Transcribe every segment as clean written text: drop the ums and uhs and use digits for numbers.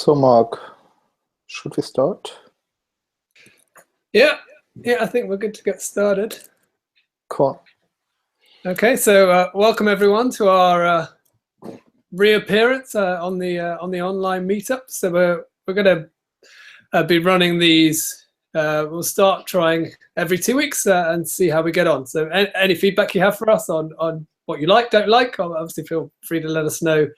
So, Mark, should we start? Yeah, I think we're good to get started. Cool. Okay, so welcome everyone to our reappearance on the online meetup. So we're going to be running these. We'll start trying every 2 weeks and see how we get on. So any feedback you have for us on what you like, don't like, obviously feel free to let us know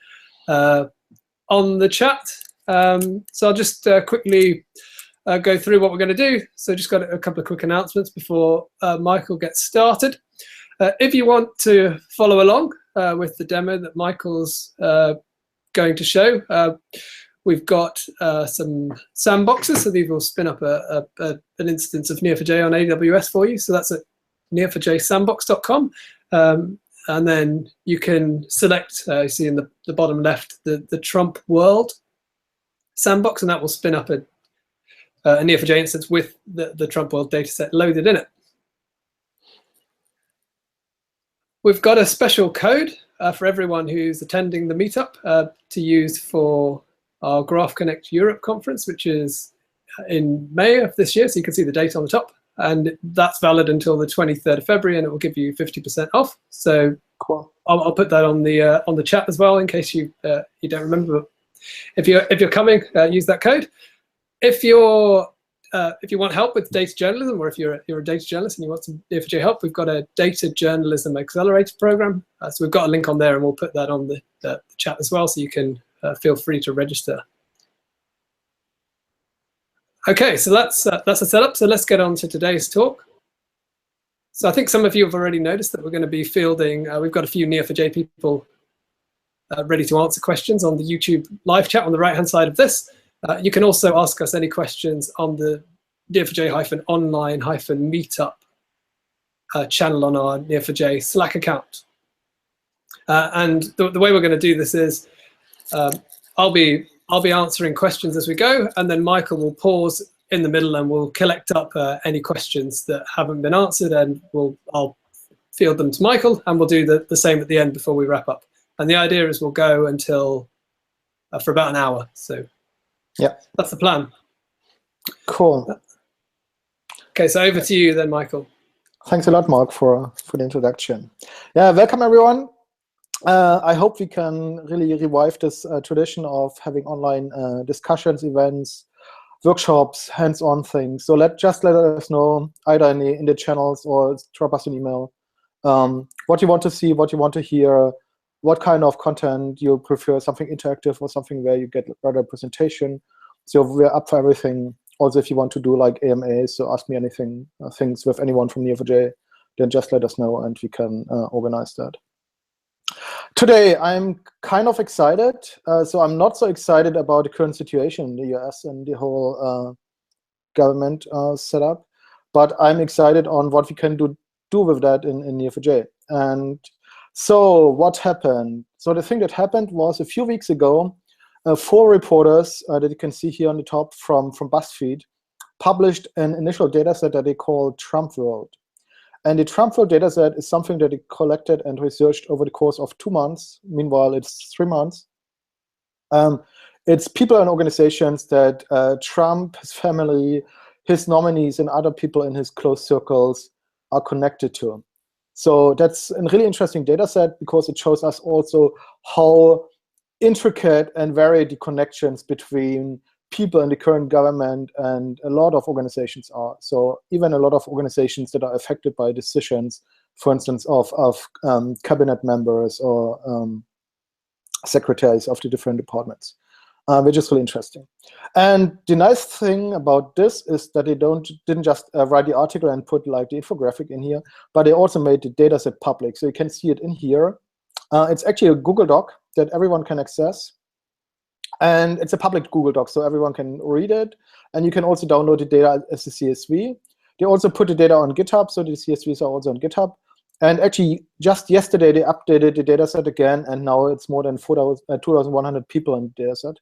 on the chat. So I'll just quickly go through what we're going to do. So just got a couple of quick announcements before Michael gets started. If you want to follow along with the demo that Michael's going to show, we've got some sandboxes. So these will spin up an instance of Neo4j on AWS for you. So that's at neo4jsandbox.com. And then you can select, you see in the bottom left, the TrumpWorld sandbox, and that will spin up a Neo4j instance with the TrumpWorld dataset loaded in it. We've got a special code for everyone who's attending the meetup to use for our Graph Connect Europe conference, which is in May of this year. So you can see the date on the top, and that's valid until the 23rd of February, and it will give you 50% off. So cool. I'll put that on the chat as well in case you don't remember. But if you're coming, use that code. If you want help with data journalism, or if you're a data journalist and you want some Neo4j help, we've got a data journalism accelerator program. So we've got a link on there, and we'll put that on the chat as well, so you can feel free to register. Okay, so that's a setup. So let's get on to today's talk. So I think some of you have already noticed that we're going to be fielding. We've got a few Neo4j people ready to answer questions on the YouTube live chat on the right-hand side of this. You can also ask us any questions on the Neo4j-online-meetup channel on our Neo4j Slack account. And the way we're going to do this is I'll be answering questions as we go, and then Michael will pause in the middle and we'll collect up any questions that haven't been answered, and I'll field them to Michael, and we'll do the same at the end before we wrap up. And the idea is we'll go until for about an hour. So yeah, that's the plan. Cool. Okay, so over to you then, Michael. Thanks a lot, Mark, for the introduction. Yeah, welcome everyone. I hope we can really revive this tradition of having online discussions, events, workshops, hands-on things. So just let us know either in the channels or drop us an email what you want to see, what you want to hear, what kind of content you prefer, something interactive or something where you get rather presentation. So we're up for everything. Also, if you want to do like EMEA, so ask me anything, things with anyone from Neo4j, then just let us know and we can organize that. Today, I'm kind of excited. So I'm not so excited about the current situation in the US and the whole government setup, but I'm excited on what we can do with that in Neo4j. And so what happened? So the thing that happened was a few weeks ago, 4 reporters that you can see here on the top from Buzzfeed published an initial dataset that they call TrumpWorld. And the TrumpWorld dataset is something that they collected and researched over the course of 2 months. Meanwhile, it's 3 months. It's people and organizations that Trump, his family, his nominees, and other people in his close circles are connected to. So that's a really interesting data set because it shows us also how intricate and varied the connections between people in the current government and a lot of organizations are. So even a lot of organizations that are affected by decisions, for instance, of cabinet members or secretaries of the different departments, which is really interesting. And the nice thing about this is that they didn't just write the article and put like the infographic in here, but they also made the dataset public. So you can see it in here. It's actually a Google Doc that everyone can access. And it's a public Google Doc, so everyone can read it. And you can also download the data as a CSV. They also put the data on GitHub, so the CSVs are also on GitHub. And actually, just yesterday, they updated the dataset again, and now it's more than 2,100 people in the dataset.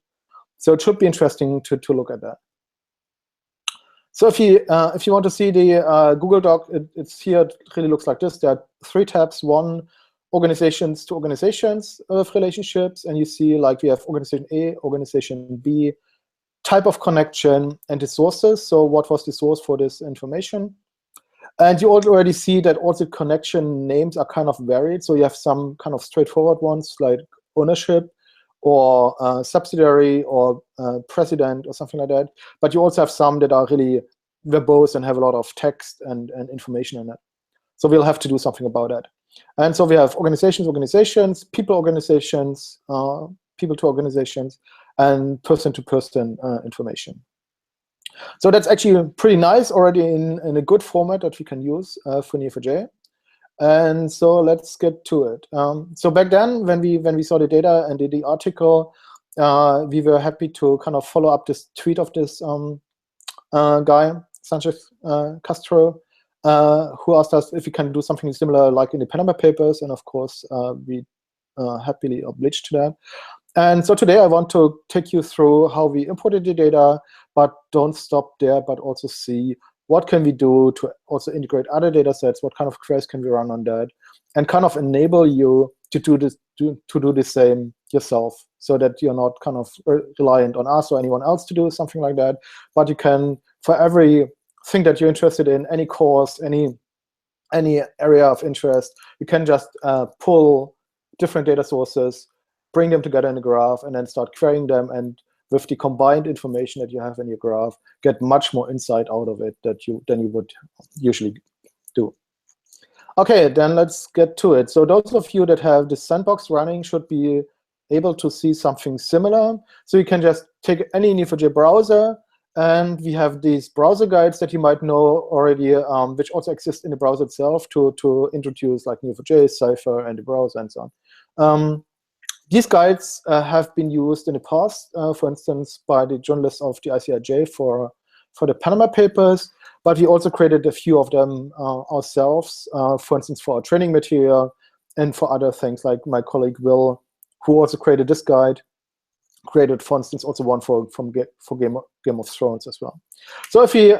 So it should be interesting to look at that. So if you want to see the Google Doc, it's here. It really looks like this. There are 3 tabs. One, organizations to organizations relationships, and you see like we have organization A, organization B, type of connection, and the sources. So what was the source for this information? And you already see that all the connection names are kind of varied. So you have some kind of straightforward ones like ownership or subsidiary or president or something like that. But you also have some that are really verbose and have a lot of text and information in it. So we'll have to do something about that. And so we have organizations, people organizations, people to organizations, and person-to-person information. So that's actually pretty nice already in a good format that we can use for Neo4j. And so let's get to it. So back then, when we saw the data and did the article, we were happy to kind of follow up this tweet of this guy, Sanchez Castro, who asked us if we can do something similar like in the Panama Papers. And of course, we happily obliged to that. And so today I want to take you through how we imported the data, but don't stop there, but also see what can we do to also integrate other data sets, what kind of queries can we run on that, and kind of enable you to do this, to do the same yourself, so that you're not kind of reliant on us or anyone else to do something like that, but you can, for every thing that you're interested in, any course, any area of interest, you can just pull different data sources, bring them together in a graph, and then start querying them, and with the combined information that you have in your graph, get much more insight out of it than you would usually do. Okay, then let's get to it. So those of you that have the sandbox running should be able to see something similar. So you can just take any Neo4j browser, and we have these browser guides that you might know already, which also exist in the browser itself to introduce like Neo4j, Cypher, and the browser, and so on. These guides have been used in the past, for instance, by the journalists of the ICIJ for the Panama Papers, but we also created a few of them ourselves, for instance, for our training material and for other things, like my colleague Will, who also created this guide, created, for instance, also one for Game of Thrones as well. So if we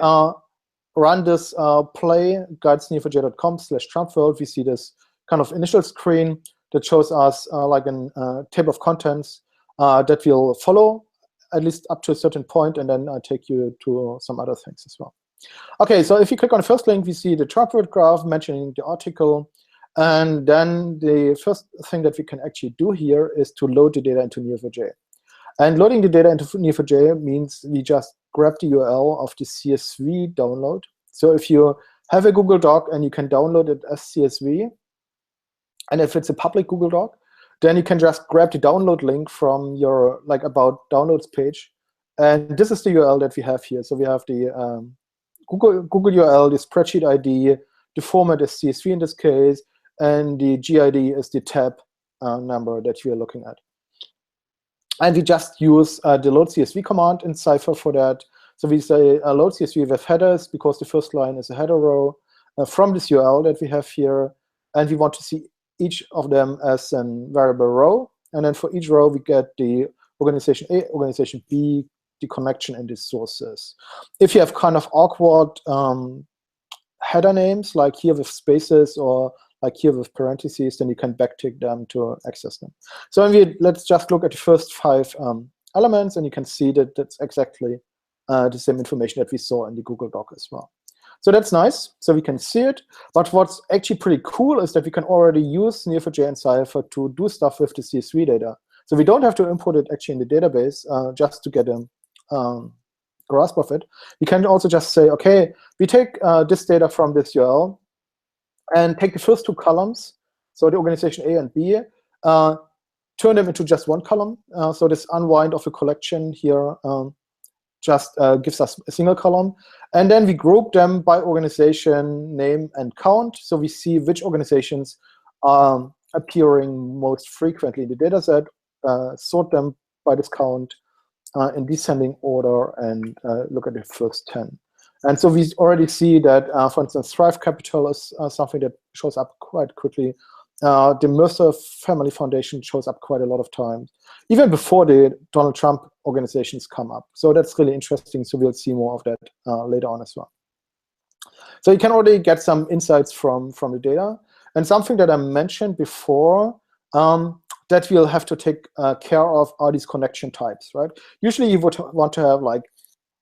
run this play, guides.neo4j.com/TrumpWorld, we see this kind of initial screen that shows us like a table of contents that we'll follow at least up to a certain point, and then I take you to some other things as well. Okay, so if you click on the first link, we see the TrumpWorld graph mentioning the article, and then the first thing that we can actually do here is to load the data into Neo4j. And loading the data into Neo4j means we just grab the URL of the CSV download. So if you have a Google Doc and you can download it as CSV, and if it's a public Google Doc, then you can just grab the download link from your like about downloads page. And this is the URL that we have here. So we have the Google URL, the spreadsheet ID, the format is CSV in this case, and the GID is the tab number that we are looking at. And we just use the load CSV command in Cypher for that. So we say load CSV with headers, because the first line is a header row from this URL that we have here. And we want to see each of them as a variable row. And then for each row, we get the organization A, organization B, the connection, and the sources. If you have kind of awkward header names, like here with spaces or like here with parentheses, then you can backtick them to access them. So let's just look at the first 5 elements, and you can see that that's exactly the same information that we saw in the Google Doc as well. So that's nice, so we can see it. But what's actually pretty cool is that we can already use Neo4j and Cypher to do stuff with the CSV data. So we don't have to import it actually in the database just to get a grasp of it. We can also just say, okay, we take this data from this URL and take the first 2 columns, so the organization A and B, turn them into just one column. So this unwind of a collection here just gives us a single column. And then we group them by organization name and count. So we see which organizations are appearing most frequently in the dataset, sort them by this count in descending order, and look at the first 10. And so we already see that, for instance, Thrive Capital is something that shows up quite quickly. The Mercer Family Foundation shows up quite a lot of times, even before the Donald Trump organizations come up. So that's really interesting. So we'll see more of that later on as well. So you can already get some insights from the data. And something that I mentioned before, that we'll have to take care of are these connection types, right? Usually you would want to have like,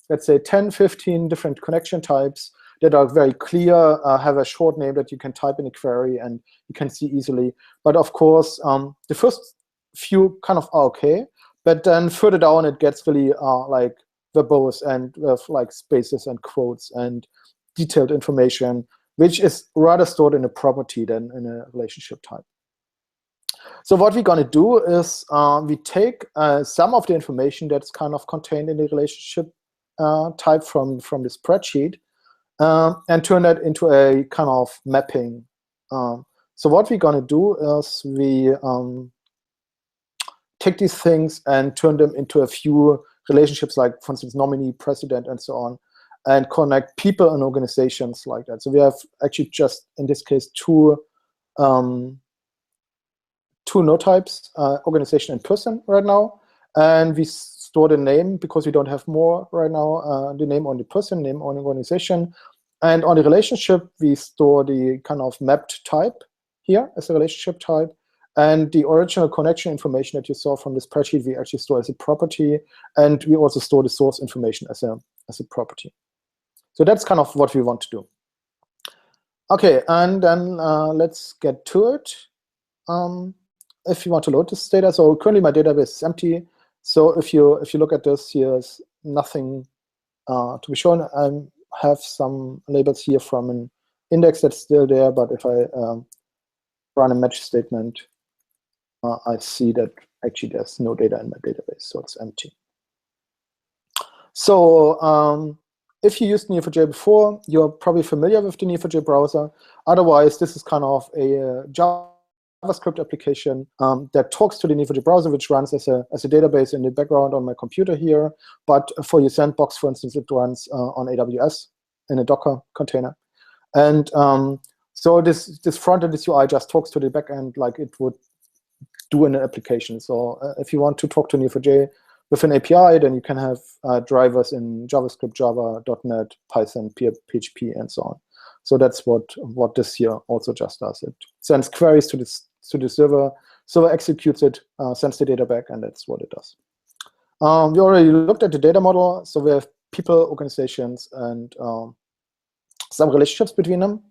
let's say 10, 15 different connection types that are very clear, have a short name that you can type in a query and you can see easily. But of course, the first few kind of are okay, but then further down it gets really like verbose and with like spaces and quotes and detailed information, which is rather stored in a property than in a relationship type. So what we're going to do is we take some of the information that's kind of contained in the relationship type from the spreadsheet and turn that into a kind of mapping. So what we're going to do is we take these things and turn them into a few relationships, like, for instance, nominee, president, and so on, and connect people and organizations like that. So we have actually just, in this case, two node types, organization and person right now. And we store the name, because we don't have more right now, the name on the person, name on the organization. And on the relationship, we store the kind of mapped type here as a relationship type. And the original connection information that you saw from the spreadsheet, we actually store as a property. And we also store the source information as a property. So that's kind of what we want to do. OK, and then let's get to it. If you want to load this data, so currently my database is empty. So if you look at this, here's nothing to be shown. I have some labels here from an index that's still there, but if I run a match statement, I see that actually there's no data in my database, so it's empty. So if you used Neo4j before, you're probably familiar with the Neo4j browser. Otherwise, this is kind of a JavaScript application that talks to the Neo4j browser, which runs as a database in the background on my computer here. But for your sandbox, for instance, it runs on AWS in a Docker container. And so this front end, this UI just talks to the backend like it would do in an application. So if you want to talk to Neo4j with an API, then you can have drivers in JavaScript, Java, .NET, Python, PHP, and so on. So that's what this here also just does. It sends queries to the server executes it, sends the data back, and that's what it does. We already looked at the data model. So we have people, organizations, and some relationships between them.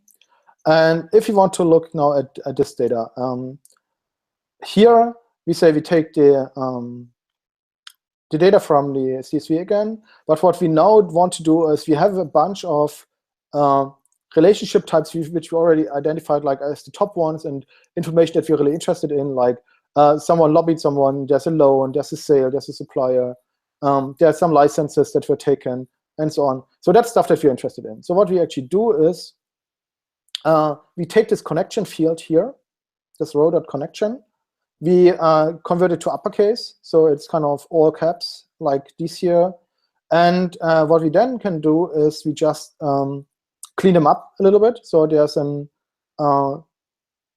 And if you want to look now at this data, here we say we take the data from the CSV again. But what we now want to do is we have a bunch of relationship types which we already identified like as the top ones, and information that we're really interested in, like someone lobbied someone, there's a loan, there's a sale, there's a supplier, there are some licenses that were taken, and so on. So that's stuff that we're interested in. So what we actually do is we take this connection field here, this row.connection, we convert it to uppercase, so it's kind of all caps like this here. And what we then can do is we just clean them up a little bit. So there's an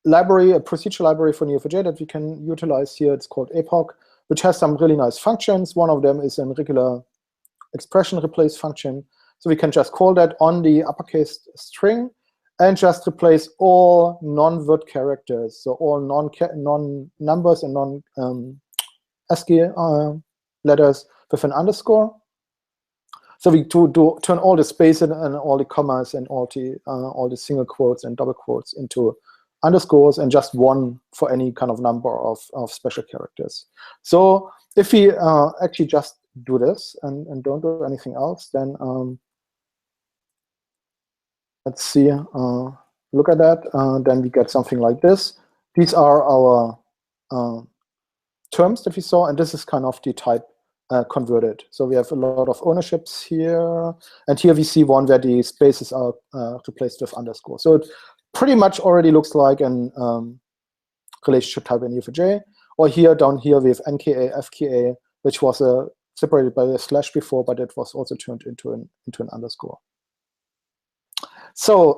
library, a procedure library for Neo4j that we can utilize here. It's called epoch, which has some really nice functions. One of them is a regular expression replace function. So we can just call that on the uppercase string and just replace all non-word characters, so all non-numbers and non-ASCII letters with an underscore. So we turn all the spaces and all the commas and all the single quotes and double quotes into underscores, and just one for any kind of number of special characters. So if we actually just do this and don't do anything else, then let's see, look at that. Then we get something like this. These are our terms that we saw, and this is kind of the type converted. So we have a lot of ownerships here, and here we see one where the spaces are replaced with underscore. So it pretty much already looks like an relationship type in Neo4j. Or here, down here, we have NKA, FKA, which was separated by a slash before, but it was also turned into an underscore. So,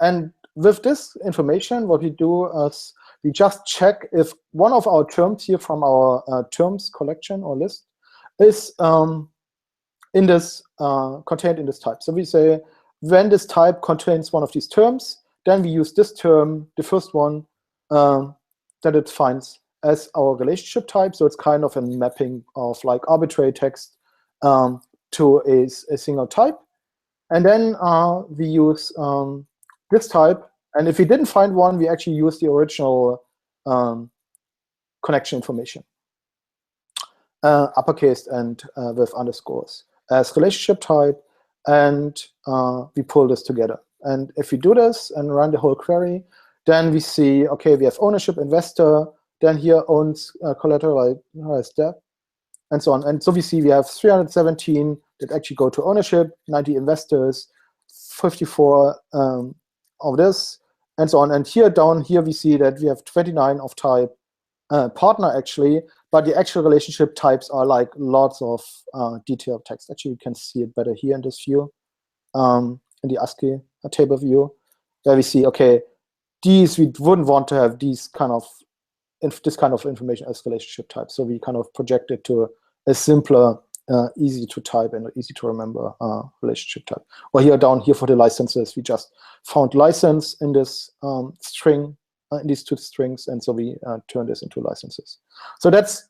and with this information, what we do is we just check if one of our terms here from our terms collection or list is in this contained in this type. So we say when this type contains one of these terms, then we use this term, the first one, that it finds as our relationship type. So it's kind of a mapping of like arbitrary text to a single type. And then we use this type. And if we didn't find one, we actually use the original connection information, uppercase and with underscores as relationship type. And we pull this together. And if we do this and run the whole query, then we see, okay, we have ownership, investor, then here owns collateralized debt, and so on. And so we see we have 317 that actually go to ownership, 90 investors, 54 of this, and so on. And here down here we see that we have 29 of type partner actually, but the actual relationship types are like lots of detailed text. Actually, you can see it better here in this view, in the ASCII table view. There we see, okay, these we wouldn't want to have these kind of this kind of information as relationship type. So we kind of project it to a simpler, easy to type and easy to remember relationship type. Or here down here for the licenses, we just found license in this string, in these two strings, and so we turn this into licenses. So that's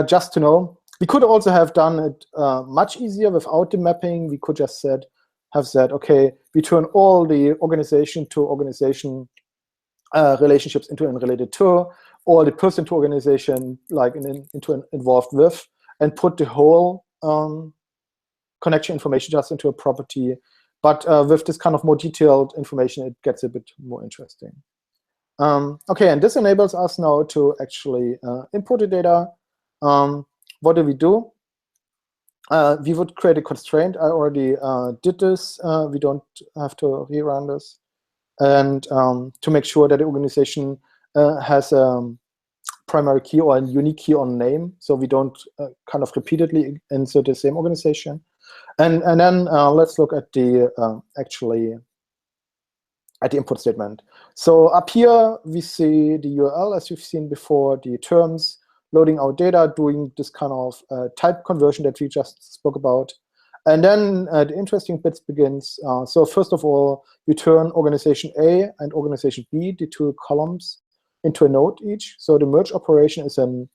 just to know. We could also have done it much easier without the mapping. We could just have said, okay, we turn all the organization to organization relationships into unrelated to, or the person to organization like into an involved with, and put the whole connection information just into a property. But with this kind of more detailed information, it gets a bit more interesting. Okay, and this enables us now to actually import the data. What do? We would create a constraint. I already did this. We don't have to rerun this. And to make sure that the organization has a primary key or a unique key on name, so we don't kind of repeatedly insert the same organization. And then let's look at the actually at the input statement. So up here we see the URL as you've seen before, the terms, loading our data, doing this kind of type conversion that we just spoke about. And then the interesting bits begins. So first of all, we turn organization A and organization B, the two columns, into a node each. So the merge operation is an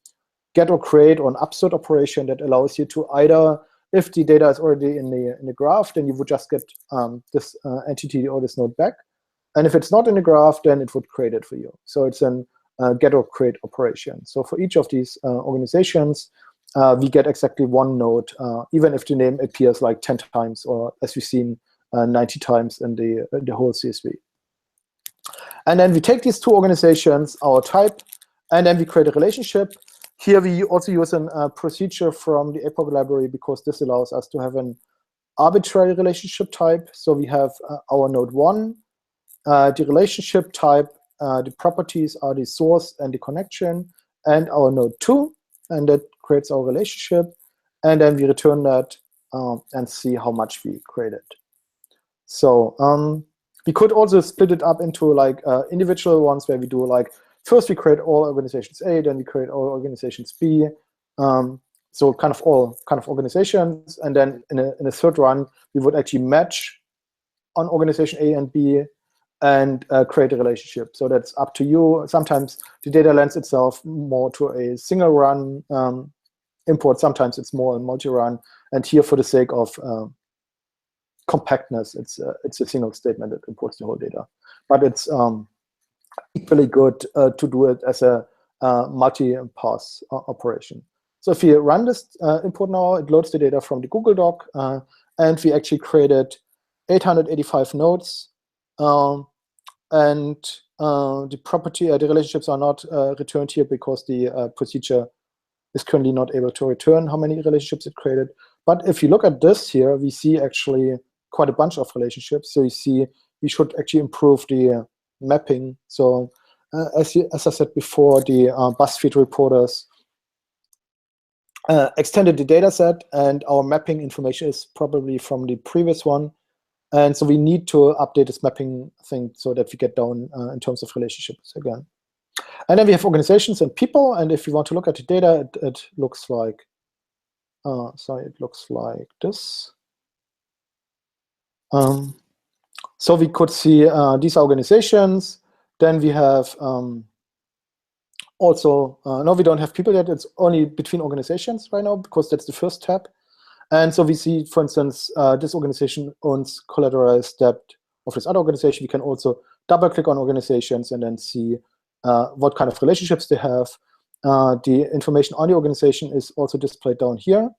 get or create or an upsert operation that allows you to either, if the data is already in the graph, then you would just get this entity or this node back. And if it's not in the graph, then it would create it for you. So it's an get or create operation. So for each of these organizations, we get exactly one node, even if the name appears like 10 times, or as we've seen, 90 times in the whole CSV. And then we take these two organizations, our type, and then we create a relationship. Here we also use a procedure from the APOC library because this allows us to have an arbitrary relationship type. So we have our node 1, the relationship type, the properties are the source and the connection, and our node 2, and that creates our relationship. And then we return that and see how much we created. So we could also split it up into like individual ones where we do like, first we create all organizations A, then we create all organizations B. So kind of all kind of organizations. And then in a third run, we would actually match on organization A and B and create a relationship. So that's up to you. Sometimes the data lends itself more to a single run import. Sometimes it's more a multi-run. And here, for the sake of compactness, it's a single statement that imports the whole data. But it's equally good to do it as a multi-pass operation. So if we run this import now, it loads the data from the Google Doc, and we actually created 885 nodes. And the property, the relationships are not returned here because the procedure is currently not able to return how many relationships it created. But if you look at this here, we see actually quite a bunch of relationships. So you see we should actually improve the mapping. So as I said before, the Buzzfeed reporters extended the data set, and our mapping information is probably from the previous one. And so we need to update this mapping thing so that we get down in terms of relationships again. And then we have organizations and people. And if you want to look at the data, it looks like, it looks like this. So we could see these organizations. Then we have Also, no, we don't have people yet. It's only between organizations right now, because that's the first tab. And so we see, for instance, this organization owns collateralized debt of this other organization. We can also double-click on organizations and then see what kind of relationships they have. The information on the organization is also displayed down here.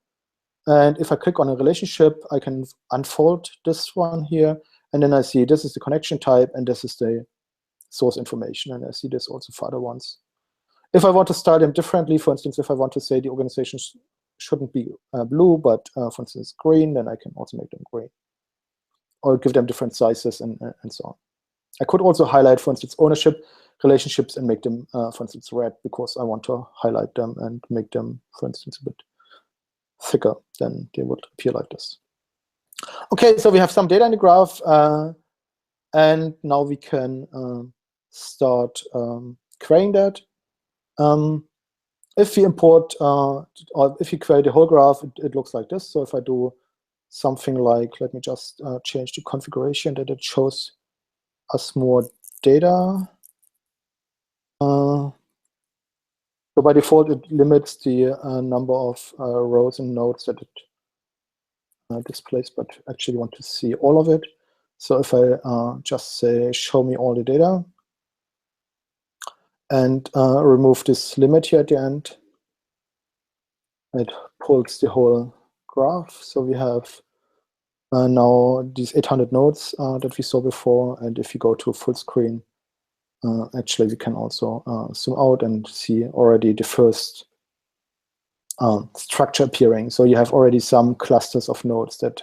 And if I click on a relationship, I can unfold this one here. And then I see this is the connection type, and this is the source information. And I see this also for other ones. If I want to style them differently, for instance, if I want to say the organization shouldn't be blue, but for instance, green, then I can also make them green. Or give them different sizes and so on. I could also highlight, for instance, ownership relationships and make them, for instance, red, because I want to highlight them and make them, for instance, a bit thicker, then they would appear like this. Okay, so we have some data in the graph, and now we can start querying that. If we import, or if we query the whole graph, it looks like this. So if I do something like, let me just change the configuration that it shows us more data. So by default, it limits the number of rows and nodes that it displays, but actually want to see all of it. So if I just say, show me all the data, and remove this limit here at the end, it pulls the whole graph. So we have now these 800 nodes that we saw before. And if you go to full screen, actually we can also zoom out and see already the first structure appearing. So you have already some clusters of nodes that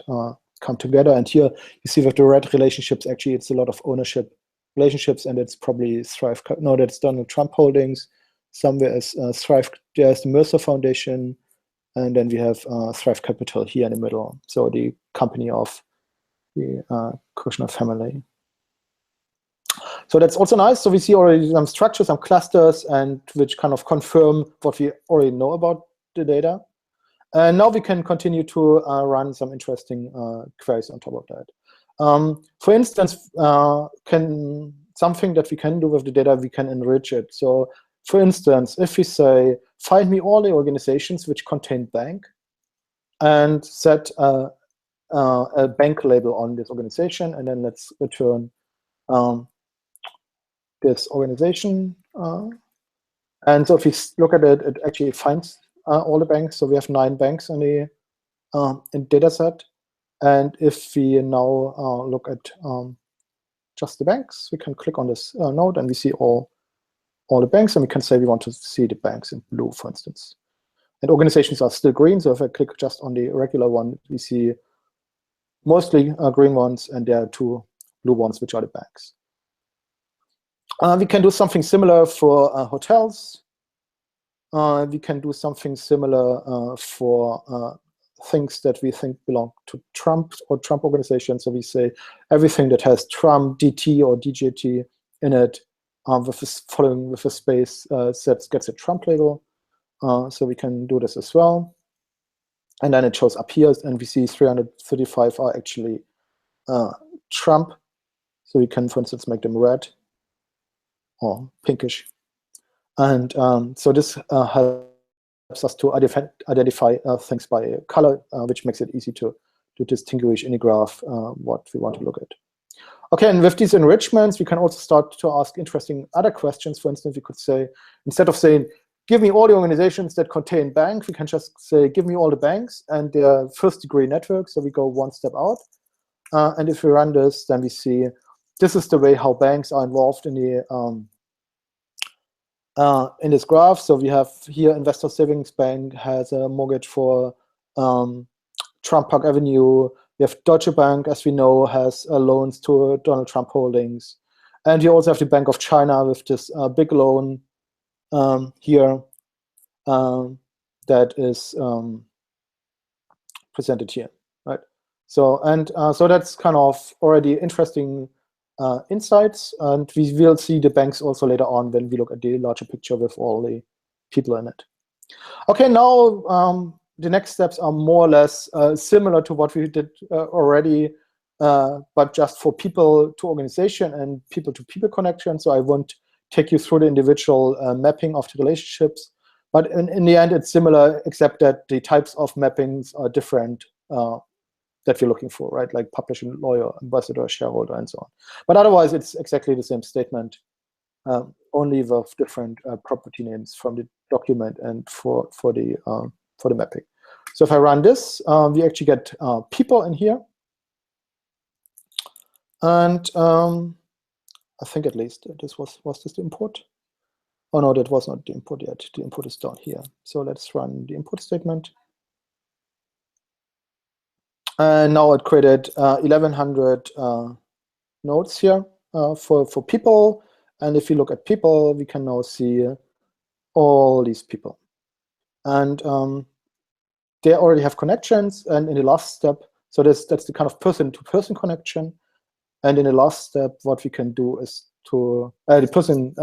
come together. And here you see with the red relationships, actually it's a lot of ownership relationships, and it's probably Thrive. No, that's Donald Trump Holdings. Somewhere is Thrive. There's the Mercer Foundation, and then we have Thrive Capital here in the middle. So the company of the Kushner family. So that's also nice. So we see already some structures, some clusters, and which kind of confirm what we already know about the data. And now we can continue to run some interesting queries on top of that. For instance, something that we can do with the data, we can enrich it. So for instance, if we say, find me all the organizations which contain bank, and set a bank label on this organization, and then let's return this organization. And so if we look at it, it actually finds all the banks. So we have 9 banks in the dataset. And if we now look at just the banks, we can click on this node, and we see all the banks, and we can say we want to see the banks in blue, for instance. And organizations are still green, so if I click just on the regular one, we see mostly green ones, and there are 2 blue ones, which are the banks. We can do something similar for hotels. We can do something similar for things that we think belong to Trump or Trump organizations. So we say everything that has Trump, DT, or DJT in it, following with a space, gets a Trump label. So we can do this as well. And then it shows up here, and we see 335 are actually Trump. So we can, for instance, make them red or pinkish. And so this helps us to identify things by color, which makes it easy to distinguish in the graph what we want to look at. Okay, and with these enrichments, we can also start to ask interesting other questions. For instance, we could say, instead of saying, give me all the organizations that contain bank, we can just say, give me all the banks and their first-degree networks. So we go one step out. And if we run this, then we see this is the way how banks are involved in the in this graph. So we have here Investor Savings Bank has a mortgage for Trump Park Avenue. We have Deutsche Bank, as we know, has loans to Donald Trump Holdings. And you also have the Bank of China with this big loan here that is presented here, right? So so that's kind of already interesting insights, and we will see the banks also later on when we look at the larger picture with all the people in it. Okay, now the next steps are more or less similar to what we did already, but just for people to organization and people to people connection. So I won't take you through the individual mapping of the relationships. But in the end, it's similar, except that the types of mappings are different that you're looking for, right? Like publisher, lawyer, ambassador, shareholder, and so on. But otherwise, it's exactly the same statement, only with different property names from the document and for the mapping. So if I run this, we actually get people in here. And I think at least this was this the import? Oh no, that was not the import yet. The import is down here. So let's run the import statement. And now it created 1100 nodes here for people. And if you look at people, we can now see all these people. And they already have connections. And in the last step, so that's the kind of person-to-person connection. And in the last step, what we can do is to the person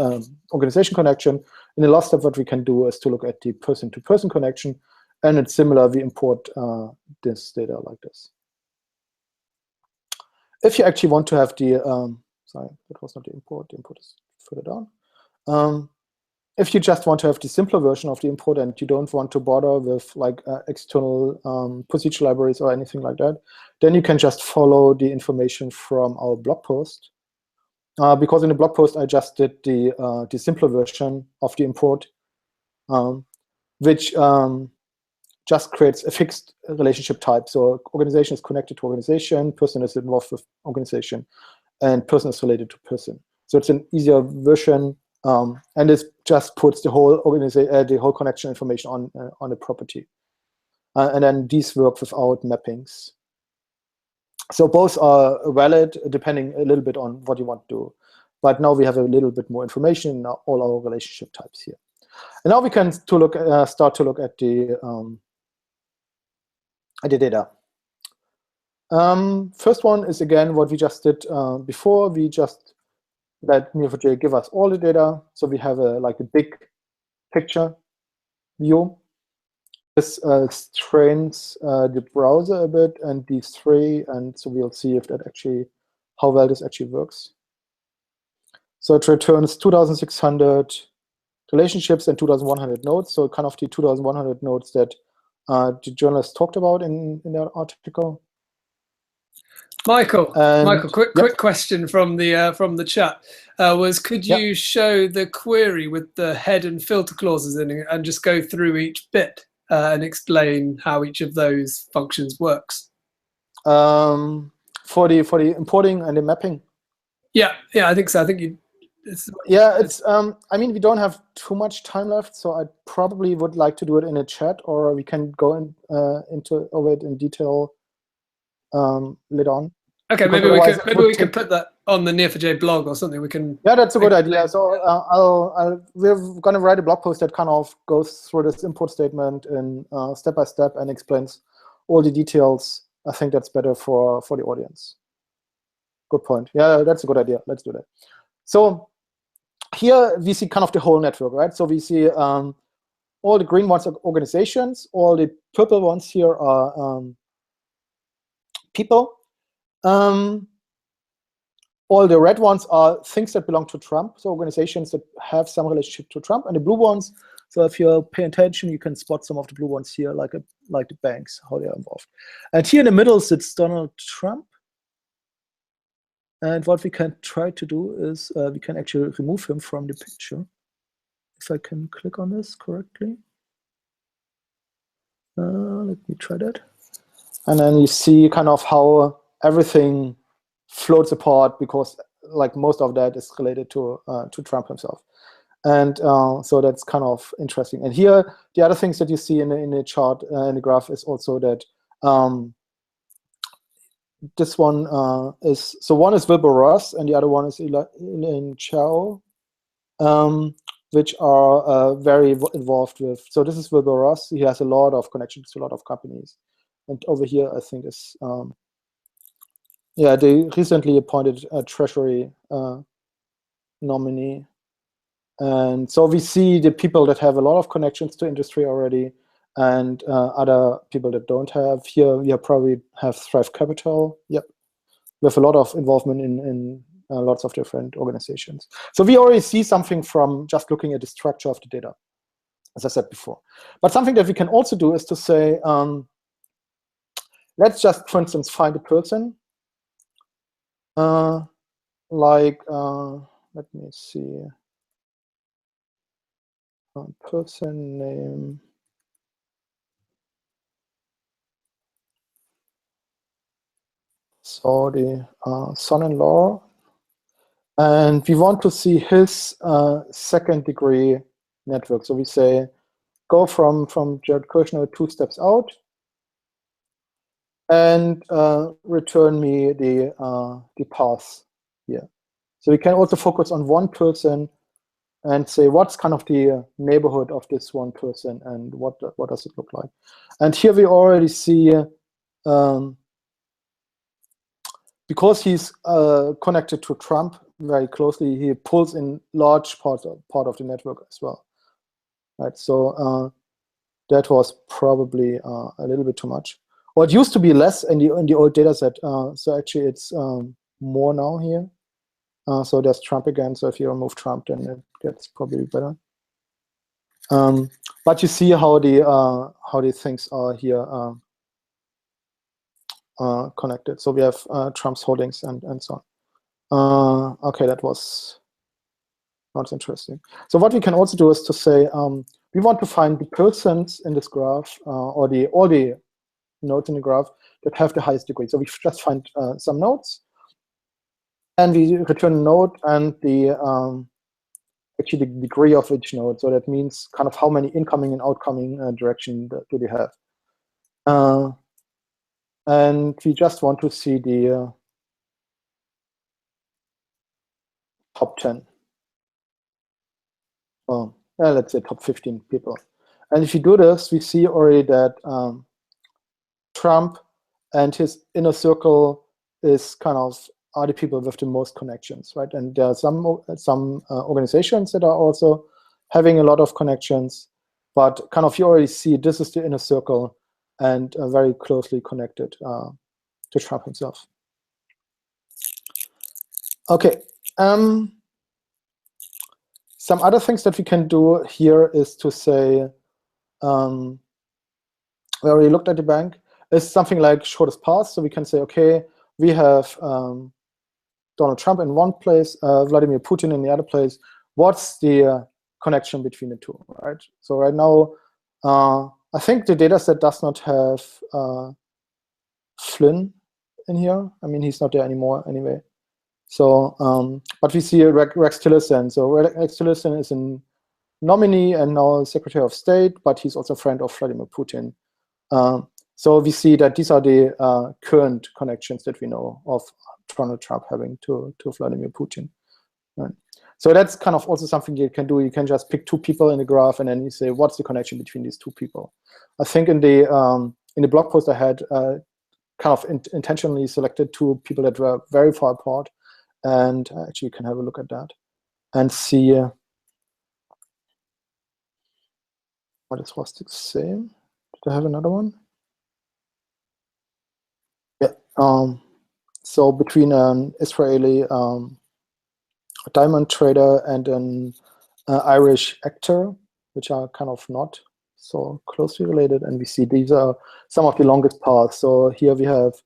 organization connection. In the last step, what we can do is to look at the person-to-person connection. And it's similar, we import this data like this. If you actually want to have the, sorry, that was not the import is further down. If you just want to have the simpler version of the import and you don't want to bother with like external procedure libraries or anything like that, then you can just follow the information from our blog post. Because in the blog post, I just did the simpler version of the import, which just creates a fixed relationship type. So organization is connected to organization, person is involved with organization, and person is related to person. So it's an easier version. And it just puts the whole connection information on the property, and then these work without mappings. So both are valid, depending a little bit on what you want to do. But now we have a little bit more information in all our relationship types here. And now we can start to look at the data. First one is again what we just did before. We just let Neo4j give us all the data. So we have like a big picture view. This trains the browser a bit and these three, and so we'll see if that actually, how well this actually works. So it returns 2,600 relationships and 2,100 nodes. So kind of the 2,100 nodes that the journalist talked about in their article. Michael, quick question from the chat could you show the query with the head and filter clauses in it and just go through each bit and explain how each of those functions works? For the importing and the mapping. Yeah, I think so. I think it's I mean, we don't have too much time left, so I probably would like to do it in a chat, or we can go into it in detail later on. Okay, maybe we can put that on the Neo4j blog or something. We can. Yeah, that's a good idea. So we're going to write a blog post that kind of goes through this import statement in step by step and explains all the details. I think that's better for the audience. Good point. Yeah, that's a good idea. Let's do that. So here we see kind of the whole network, right? So we see all the green ones are organizations. All the purple ones here are people. All the red ones are things that belong to Trump, so organizations that have some relationship to Trump. And the blue ones, so if you pay attention, you can spot some of the blue ones here, like the banks, how they are involved. And here in the middle sits Donald Trump. And what we can try to do is we can actually remove him from the picture. If I can click on this correctly. Let me try that. And then you see kind of how everything floats apart, because like most of that is related to Trump himself. And so that's kind of interesting. And here, the other things that you see in the chart, in the graph, is also that this one is, so one is Wilbur Ross and the other one is Elaine Chao, which are very involved with, so this is Wilbur Ross. He has a lot of connections to a lot of companies. And over here, I think is, yeah, they recently appointed a Treasury nominee. And so we see the people that have a lot of connections to industry already, and other people that don't have. Here we probably have Thrive Capital, yep, with a lot of involvement in lots of different organizations. So we already see something from just looking at the structure of the data, as I said before. But something that we can also do is to say, let's just, for instance, find a person. Let me see, person name. So the son-in-law, and we want to see his second-degree network. So we say, go from Jared Kushner 2 steps out, and return me the path here. So we can also focus on one person and say what's kind of the neighborhood of this one person and what does it look like. And here we already see, because he's connected to Trump very closely, he pulls in large part of the network as well. Right. So that was probably a little bit too much. Or it used to be less in the old data set. So actually it's more now here. So there's Trump again. So if you remove Trump, then it gets probably better. But you see how the things are here connected. So we have Trump's holdings and so on. Okay, that was not interesting. So what we can also do is to say we want to find the persons in this graph or all the nodes in the graph that have the highest degree. So we just find some nodes, and we return a node and the actually the degree of each node. So that means kind of how many incoming and outgoing direction do they have. And we just want to see the top 10. Let's say top 15 people. And if you do this, we see already that Trump and his inner circle is kind of are the people with the most connections, right? And there are some organizations that are also having a lot of connections, but kind of you already see this is the inner circle and very closely connected to Trump himself. Okay. Some other things that we can do here is to say, we already looked at the bank, is something like shortest path. So we can say, okay, we have Donald Trump in one place, Vladimir Putin in the other place. What's the connection between the two, right? So right now, I think the data set does not have Flynn in here. I mean, he's not there anymore anyway. So, but we see Rex Tillerson. So Rex Tillerson is a nominee and now Secretary of State, but he's also a friend of Vladimir Putin. So we see that these are the current connections that we know of Donald Trump having to Vladimir Putin. Right. So that's kind of also something you can do. You can just pick 2 people in the graph and then you say, what's the connection between these 2 people? I think in the blog post I had kind of intentionally selected 2 people that were very far apart. And actually, you can have a look at that and see what is was the same. Did I have another one? Yeah. So between an Israeli diamond trader and an Irish actor, which are kind of not so closely related, and we see these are some of the longest paths. So here we have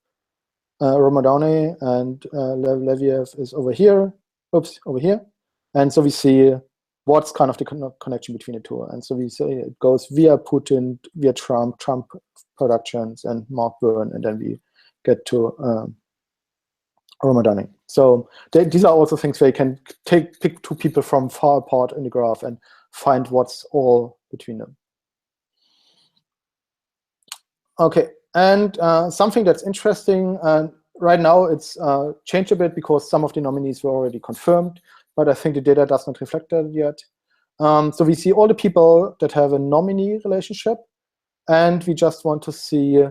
Ramadani and Leviev is over here. Oops, over here. And so we see what's kind of the connection between the 2. And so we say it goes via Putin, via Trump Productions, and Mark Byrne, and then we get to Ramadani. So these are also things where you can pick 2 people from far apart in the graph and find what's all between them. Okay. And something that's interesting, right now it's changed a bit because some of the nominees were already confirmed, but I think the data does not reflect that yet. So we see all the people that have a nominee relationship, and we just want to see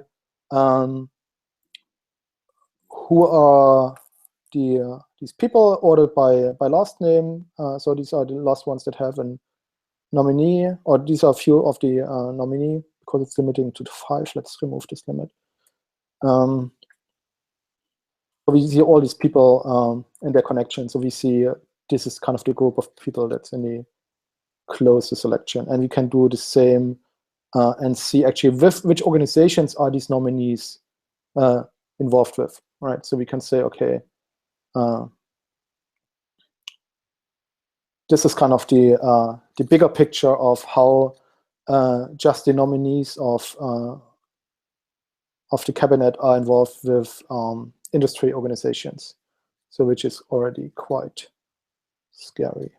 who are these people ordered by last name. So these are the last ones that have a nominee, or these are a few of the nominee, because it's limiting to 5. Let's remove this limit. We see all these people their connection. So we see this is kind of the group of people that's in the closest selection, and we can do the same and see actually with which organizations are these nominees involved with, right? So we can say, okay, this is kind of the bigger picture of how just the nominees of the cabinet are involved with industry organizations. So which is already quite scary.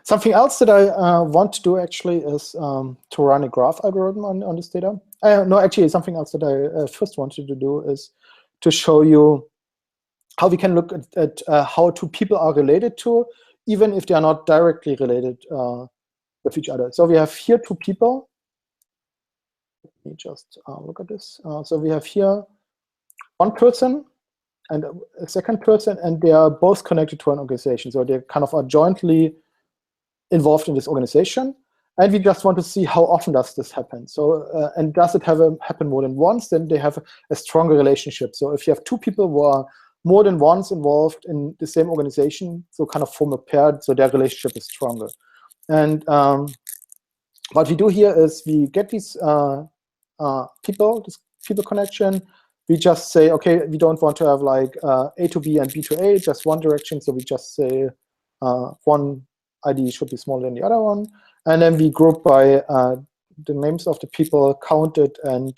Something else that I want to do actually is to run a graph algorithm on this data. No, actually something else that I first wanted to do is to show you how we can look at how two people are related to, even if they are not directly related with each other. So we have here two people. Let me just look at this. So we have here one person and a second person, and they are both connected to an organization. So they kind of are jointly involved in this organization. And we just want to see how often does this happen. So, and does it happen more than once? Then they have a stronger relationship. So if you have two people who are more than once involved in the same organization, so kind of form a pair, so their relationship is stronger. And what we do here is we get these people, this people connection. We just say, okay, we don't want to have like A to B and B to A, just one direction. So we just say one ID should be smaller than the other one. And then we group by the names of the people, count it, and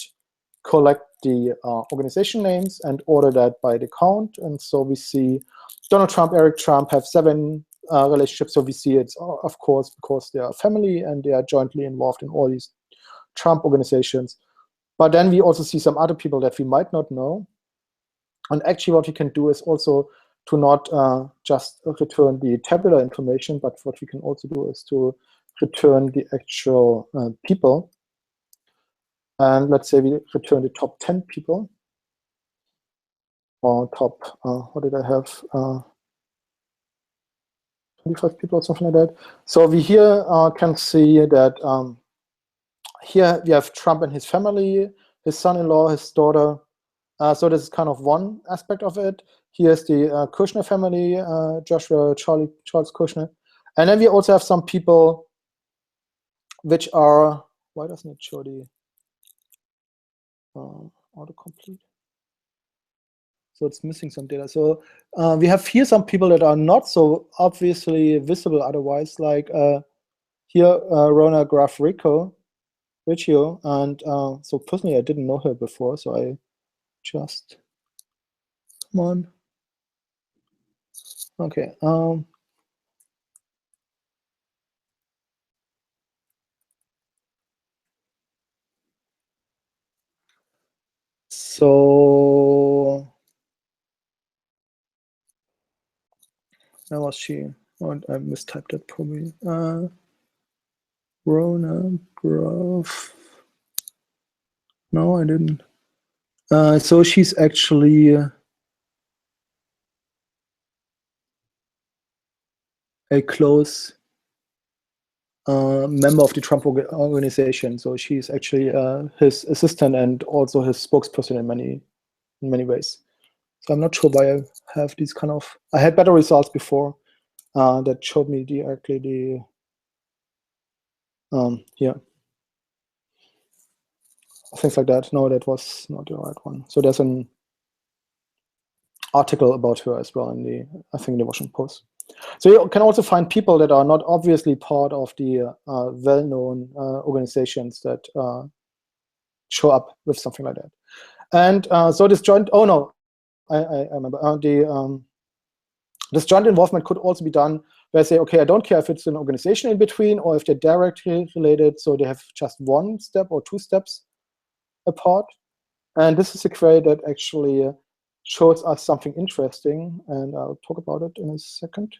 collect the organization names and order that by the count. And so we see Donald Trump, Eric Trump have 7 relationships. So we see it's, of course, because they are family and they are jointly involved in all these Trump organizations. But then we also see some other people that we might not know. And actually what we can do is also to not just return the tabular information, but what we can also do is to return the actual people. And let's say we return the top 10 people, or top, what did I have? 25 people or something like that. So we here can see that here we have Trump and his family, his son-in-law, his daughter. So this is kind of one aspect of it. Here's the Kushner family, Joshua, Charles Kushner. And then we also have some people which are, why doesn't it show the autocomplete? So it's missing some data. So we have here some people that are not so obviously visible otherwise, like here, Rona Graf Riccio, and so personally I didn't know her before, so I just, come on. Okay. So where was she? Oh, I mistyped it probably. Rona Graf. No, I didn't. So she's actually a close member of the Trump organization. So she's actually his assistant and also his spokesperson in many ways. So I'm not sure why I have these kind of. I had better results before that showed me directly the here. Things like that. No, that was not the right one. So there's an article about her as well in the, I think, the Washington Post. So you can also find people that are not obviously part of the well-known organizations that show up with something like that. And so this joint, oh no, I remember, this joint involvement could also be done where I say, okay, I don't care if it's an organization in between or if they're directly related, so they have just one step or 2 steps apart. And this is a query that actually shows us something interesting, and I'll talk about it in a second.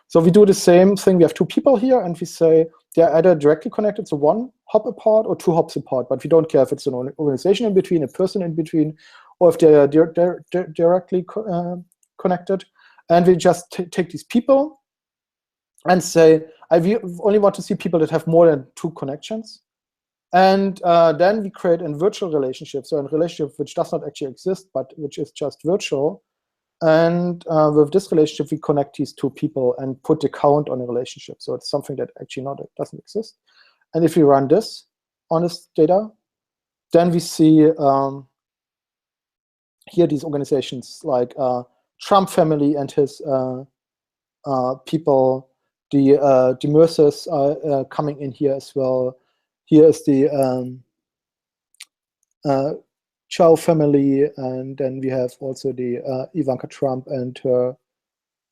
So we do the same thing. We have 2 people here, and we say they're either directly connected, so 1 hop apart, or 2 hops apart. But we don't care if it's an organization in between, a person in between, or if they're directly connected. And we just take these people and say, I only want to see people that have more than 2 connections. And then we create a virtual relationship, so a relationship which does not actually exist, but which is just virtual. And with this relationship, we connect these two people and put the count on a relationship. So it's something that actually doesn't exist. And if we run this on this data, then we see here these organizations like Trump family and his people. The Mercers are coming in here as well. Here is the Chow family, and then we have also the Ivanka Trump and her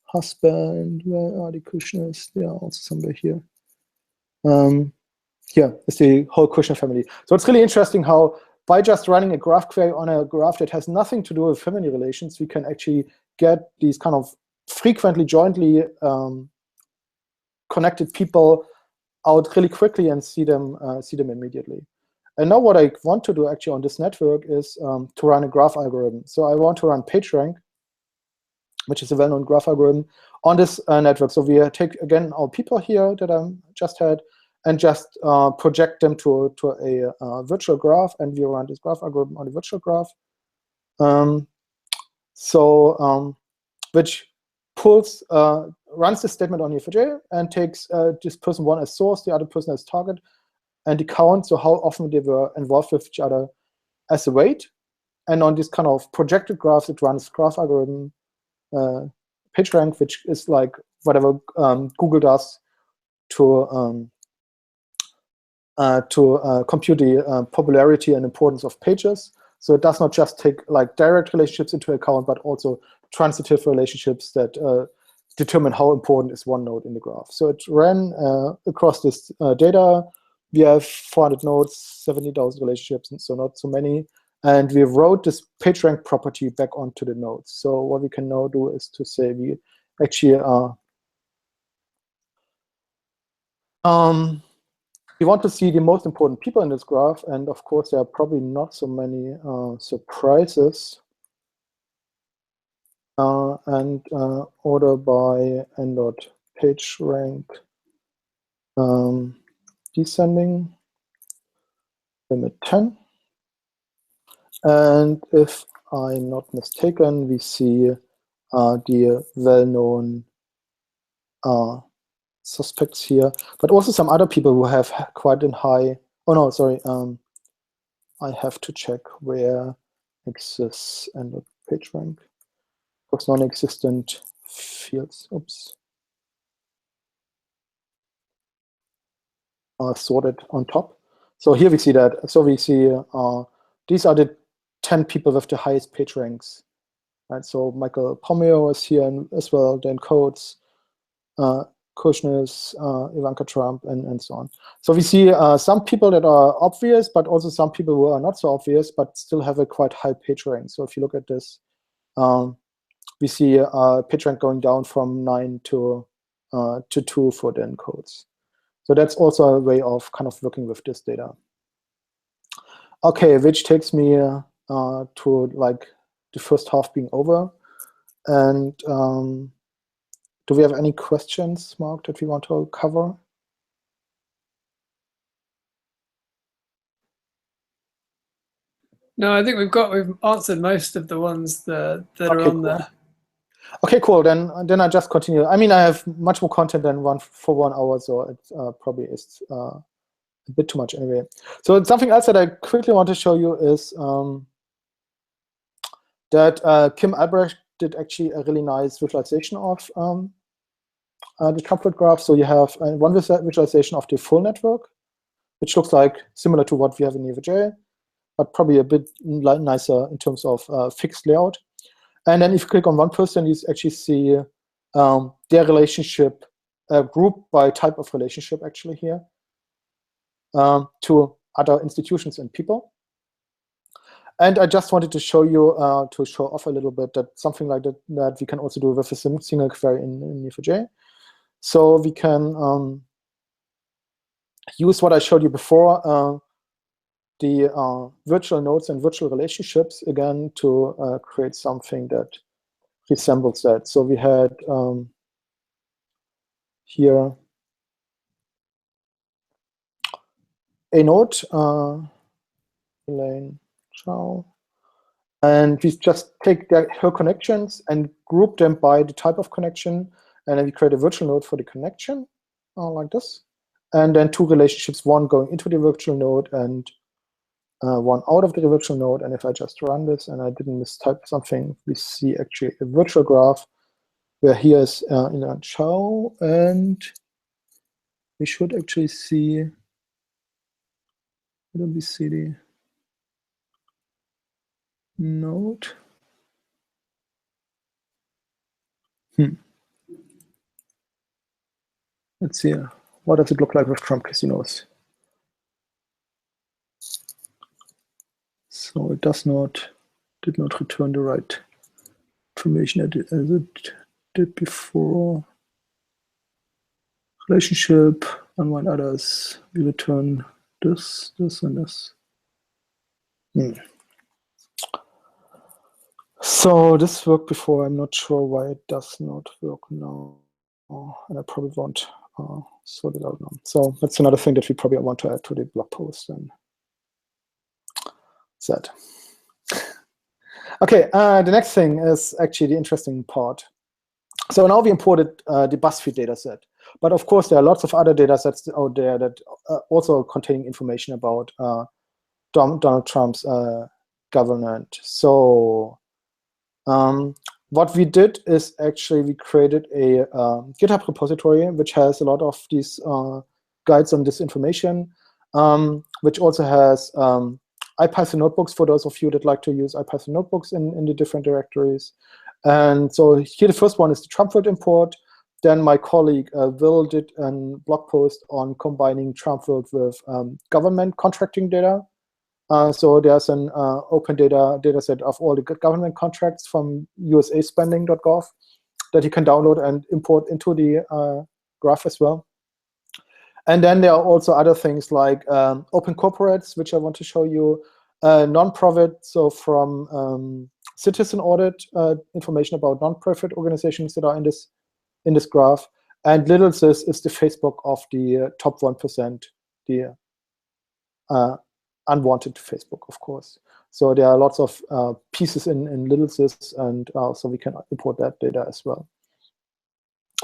husband. Where are the Kushners? They are also somewhere here. Here is the whole Kushner family. So it's really interesting how by just running a graph query on a graph that has nothing to do with family relations, we can actually get these kind of frequently jointly connected people out really quickly and see them immediately. And now what I want to do actually on this network is to run a graph algorithm. So I want to run PageRank, which is a well-known graph algorithm, on this network. So we take, again, our people here that I just had, and just project them to a virtual graph, and we run this graph algorithm on the virtual graph. Which pulls, runs this statement on Neo4j and takes this person one as source, the other person as target, and the count, so how often they were involved with each other, as a weight. And on this kind of projected graphs, it runs graph algorithm, PageRank, which is like whatever Google does to compute the popularity and importance of pages. So it does not just take like direct relationships into account, but also transitive relationships that determine how important is one node in the graph. So it ran across this data. We have 400 nodes, 70,000 relationships, and so not so many. And we wrote this PageRank property back onto the nodes. So what we can now do is to say we actually we want to see the most important people in this graph, and of course there are probably not so many surprises. And order by n.PageRank descending, limit 10. And if I'm not mistaken, we see the well-known suspects here, but also some other people who have quite a high, oh no, sorry, I have to check where exists n.PageRank. Because non-existent fields, oops, are sorted on top. So here we see that. So we see these are the 10 people with the highest page ranks. Right? So Michael Pomeo is here as well, Dan Coates, Kushner's, Ivanka Trump, and so on. So we see some people that are obvious, but also some people who are not so obvious, but still have a quite high page rank. So if you look at this, we see PageRank going down from 9 to 2 for Dan Coates. So that's also a way of kind of working with this data. Okay, which takes me to like the first half being over. And do we have any questions, Mark, that we want to cover? No, I think we've answered most of the ones that are on there. Okay, cool. Then I just continue. I mean, I have much more content than 1 hour, so it probably is a bit too much anyway. So something else that I quickly want to show you is that Kim Albrecht did actually a really nice visualization of the TrumpWorld graph. So you have one visualization of the full network, which looks like similar to what we have in Neo4j, but probably a bit nicer in terms of fixed layout. And then if you click on one person, you actually see their relationship grouped by type of relationship actually here to other institutions and people. And I just wanted to show you, to show off a little bit, that something like that we can also do with a single query in Neo4j. So we can use what I showed you before, the virtual nodes and virtual relationships, again, to create something that resembles that. So we had here a node, Elaine Chow, And we just take her connections and group them by the type of connection. And then we create a virtual node for the connection, like this. And then two relationships, one going into the virtual node and one out of the virtual node. And if I just run this and I didn't mistype something, we see actually a virtual graph where here is in a chow, and we should actually see, where do we see the node? Let's see, what does it look like with Trump casinos? So it did not return the right information as it did before. Relationship, unwind others, we return this, and this. So this worked before, I'm not sure why it does not work now. And I probably won't sort it out now. So that's another thing that we probably want to add to the blog post and that. Okay, the next thing is actually the interesting part. So now we imported the Buzzfeed dataset. But of course, there are lots of other datasets out there that also containing information about Donald Trump's government. So what we did is actually we created a GitHub repository which has a lot of these guides on this information, which also has IPython notebooks for those of you that like to use IPython notebooks in the different directories. And so here the first one is the TrumpWorld import. Then my colleague Will did a blog post on combining TrumpWorld with government contracting data. So there's an open dataset of all the government contracts from usaspending.gov that you can download and import into the graph as well. And then there are also other things like open corporates, which I want to show you, non-profit, so from citizen audit information about non-profit organizations that are in this graph. And littlesys is the Facebook of the top 1%, the unwanted Facebook, of course. So there are lots of pieces in littlesys, and so we can import that data as well.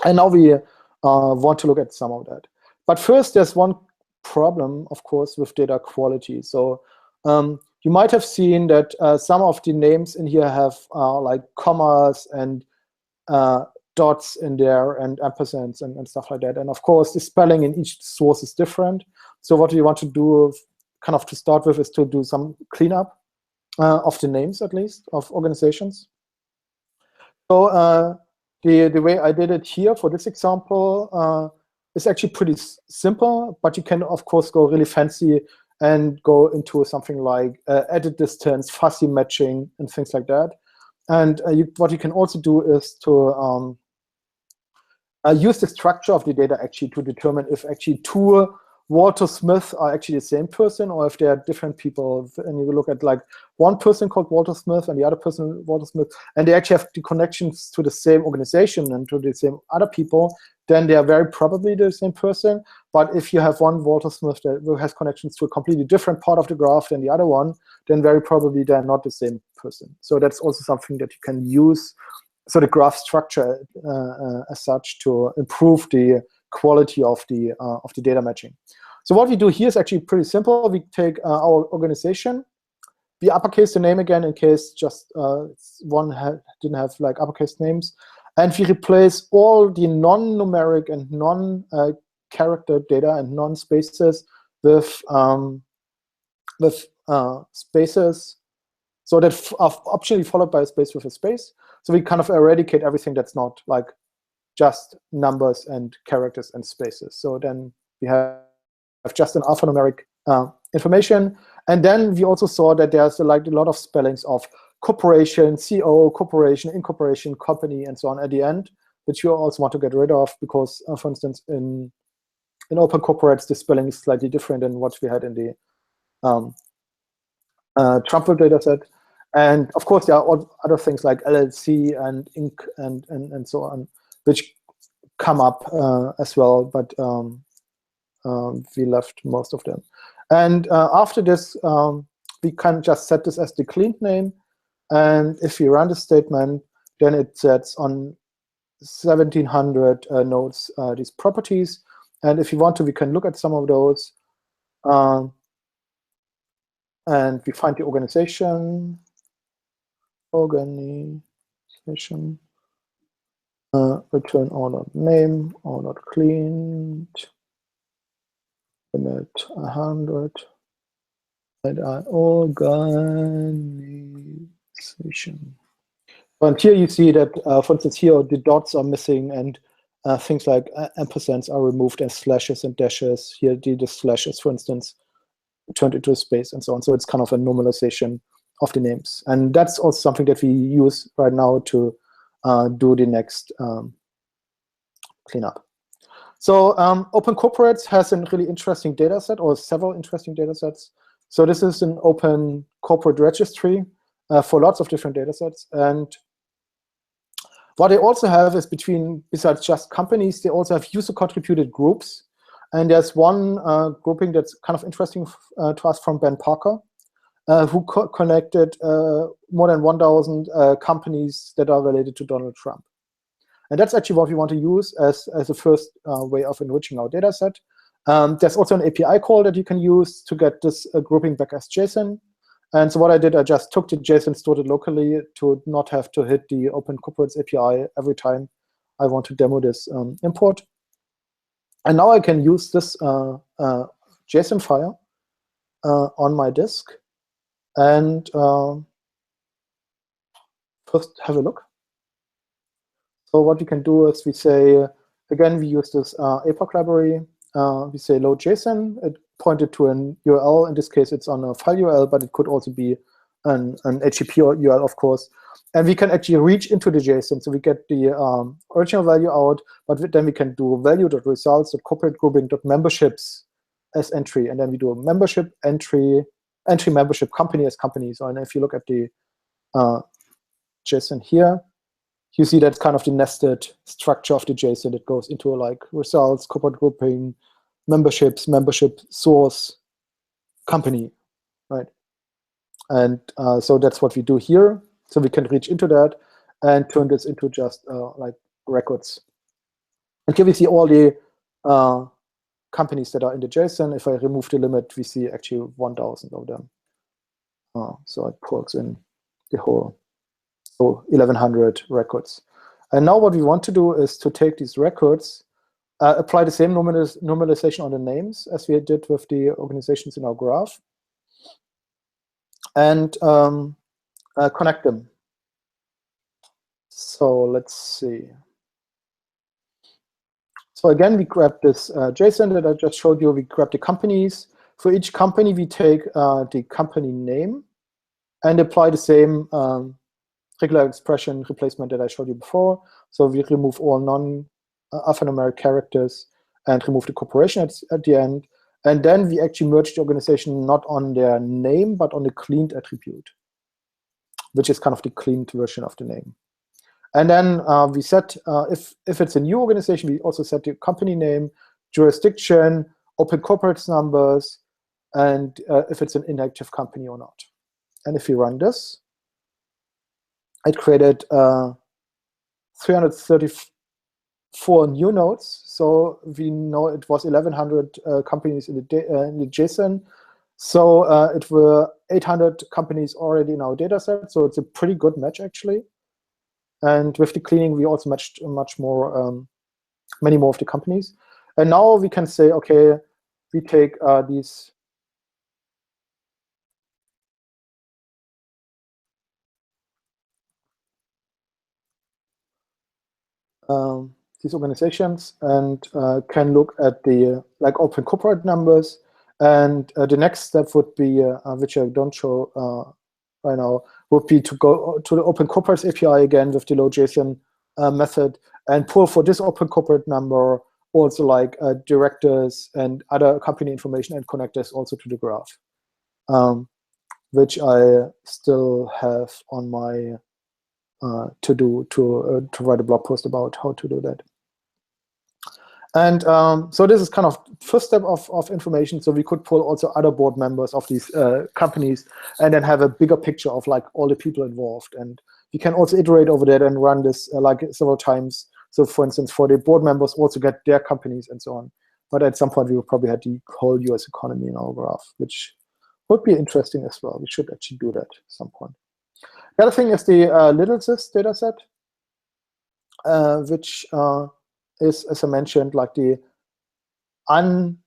And now we want to look at some of that. But first, there's one problem, of course, with data quality. So you might have seen that some of the names in here have like commas and dots in there and ampersands and stuff like that. And of course, the spelling in each source is different. So what we want to do kind of to start with is to do some cleanup of the names, at least, of organizations. So the way I did it here for this example is actually pretty simple, but you can, of course, go really fancy and go into something like edit distance, fuzzy matching, and things like that. And what you can also do is to use the structure of the data actually to determine if actually two Walter Smith are actually the same person, or if they are different people. And you look at like one person called Walter Smith and the other person Walter Smith, and they actually have the connections to the same organization and to the same other people, then they are very probably the same person. But if you have one Walter Smith that has connections to a completely different part of the graph than the other one, then very probably they're not the same person. So that's also something that you can use, so the graph structure as such, to improve the quality of the data matching. So what we do here is actually pretty simple. We take our organization, we uppercase the name again in case just one didn't have like uppercase names, and we replace all the non-numeric and non-character data and non-spaces with spaces. So that are optionally followed by a space with a space. So we kind of eradicate everything that's not like just numbers and characters and spaces. So then we have just an alphanumeric information. And then we also saw that there's like a lot of spellings of corporation, CO, corporation, incorporation, company, and so on at the end, which you also want to get rid of because, for instance, in open corporates, the spelling is slightly different than what we had in the TrumpWorld dataset. And of course, there are other things like LLC and Inc. and so on, which come up as well, but we left most of them. And after this, we can just set this as the cleaned name. And if we run the statement, then it sets on 1,700 nodes these properties. And if you want to, we can look at some of those. And we find the organization, return all.name, all.cleaned, limit 100, and organization. And here you see that, for instance, here the dots are missing and things like ampersands are removed and slashes and dashes. Here the slashes, for instance, turned into a space and so on. So it's kind of a normalization of the names. And that's also something that we use right now to do the next cleanup. So Open Corporates has a really interesting data set, or several interesting data sets. So this is an open corporate registry for lots of different data sets. And what they also have is besides just companies, they also have user-contributed groups. And there's one grouping that's kind of interesting to us from Ben Parker, who connected more than 1,000 companies that are related to Donald Trump. And that's actually what we want to use as a first way of enriching our data set. There's also an API call that you can use to get this grouping back as JSON. And so what I did, I just took the JSON, stored it locally to not have to hit the Open Corporates API every time I want to demo this import. And now I can use this JSON file on my disk and first have a look. So what we can do is we say, again, we use this APOC library. We say load JSON. It pointed to an URL. In this case, it's on a file URL, but it could also be an HTTP URL, of course. And we can actually reach into the JSON. So we get the original value out, but then we can do value.results.corporate-grouping.memberships as entry. And then we do a membership entry membership company as company. So and if you look at the JSON here, you see that's kind of the nested structure of the JSON that goes into like results, corporate grouping, memberships, membership source, company, right? And so that's what we do here. So we can reach into that and turn this into just like records. And here we see all the companies that are in the JSON. If I remove the limit, we see actually 1,000 of them. So it pulls in the whole, so 1,100 records. And now what we want to do is to take these records, apply the same normalization on the names as we did with the organizations in our graph, and connect them. So let's see. So again, we grab this JSON that I just showed you. We grab the companies. For each company, we take the company name and apply the same regular expression replacement that I showed you before. So we remove all non-alphanumeric characters and remove the corporation at the end. And then we actually merge the organization not on their name, but on the cleaned attribute, which is kind of the cleaned version of the name. And then we set, if it's a new organization, we also set the company name, jurisdiction, open corporates numbers, and if it's an inactive company or not. And if we run this, it created 334 new nodes. So we know it was 1,100 companies in the JSON. So it were 800 companies already in our data set. So it's a pretty good match, actually. And with the cleaning, we also matched much more, many more of the companies. And now we can say, OK, we take these organizations and can look at the open corporate numbers. And the next step would be, which I don't show right now, would be to go to the Open Corporates API again with the load JSON method and pull for this open corporate number also like directors and other company information and connect this also to the graph, which I still have on my to write a blog post about how to do that. And so this is kind of first step of information. So we could pull also other board members of these companies and then have a bigger picture of like all the people involved. And we can also iterate over that and run this like several times. So for instance, for the board members also get their companies and so on. But at some point we will probably have the whole US economy in our graph, which would be interesting as well. We should actually do that at some point. The other thing is the LittleSys dataset, which is, as I mentioned, like the unofficial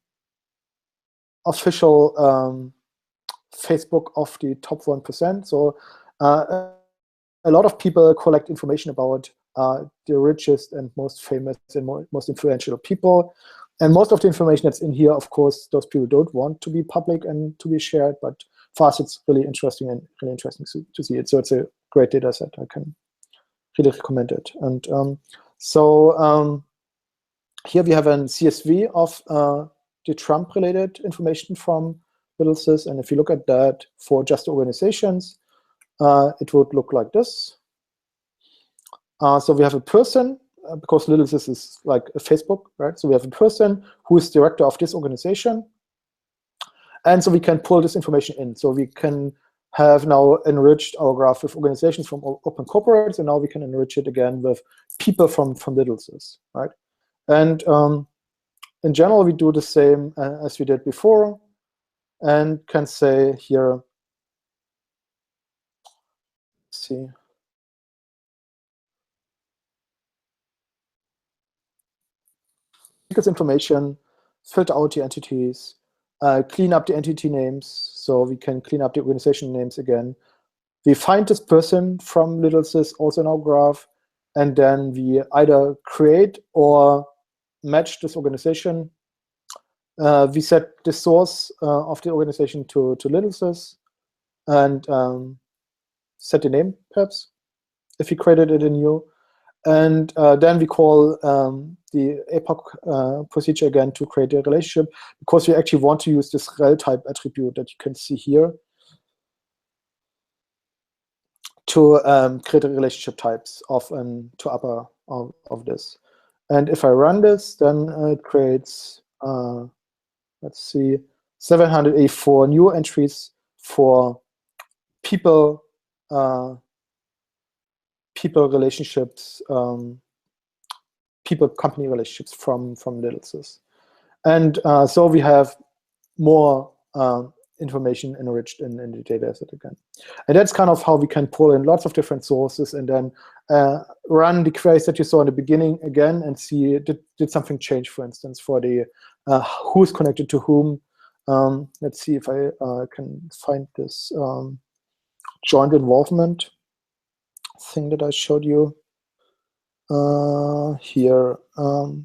Facebook of the top 1%. So a lot of people collect information about the richest and most famous and most influential people. And most of the information that's in here, of course, those people don't want to be public and to be shared. But for us, it's really interesting to see it. So it's a great data set. I can really recommend it. And here we have a CSV of the Trump-related information from LittleSys. And if you look at that for just organizations, it would look like this. So we have a person, because LittleSys is like a Facebook, right? So we have a person who is director of this organization. And so we can pull this information in. So we can have now enriched our graph with organizations from open corporates, and now we can enrich it again with people from LittleSys, right? And in general, we do the same as we did before, and can say here, let's see. This information, filter out the entities, clean up the entity names, so we can clean up the organization names again. We find this person from LittleSys also in our graph, and then we either create or match this organization. We set the source of the organization to LittleSys, and set the name, perhaps, if we created it anew. And then we call the epoch procedure again to create a relationship, because we actually want to use this rel type attribute that you can see here to create a relationship types of to upper of this. And if I run this, then it creates, let's see, 784 new entries for people relationships, people-company relationships from LittleSys. And so we have more information enriched in the data set again. And that's kind of how we can pull in lots of different sources and then run the queries that you saw in the beginning again and see, did something change, for instance, for the who's connected to whom. Let's see if I can find this joint involvement thing that I showed you here.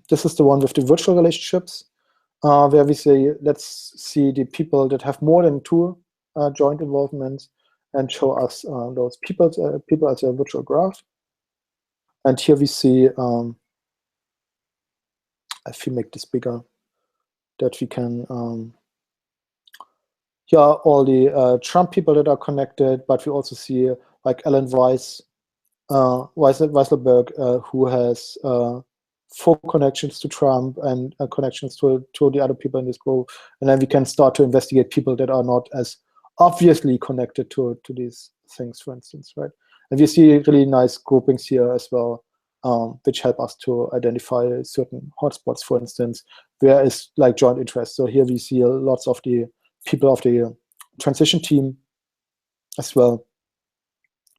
This is the one with the virtual relationships, where we say, let's see the people that have more than 2 joint involvements and show us those people as a virtual graph. And here we see, if we make this bigger, that we can, here are all the Trump people that are connected, but we also see like Alan Weisselberg, who has 4 connections to Trump and connections to the other people in this group. And then we can start to investigate people that are not as obviously connected to these things, for instance, right? And we see really nice groupings here as well, which help us to identify certain hotspots, for instance, where is like joint interest. So here we see lots of the people of the transition team as well,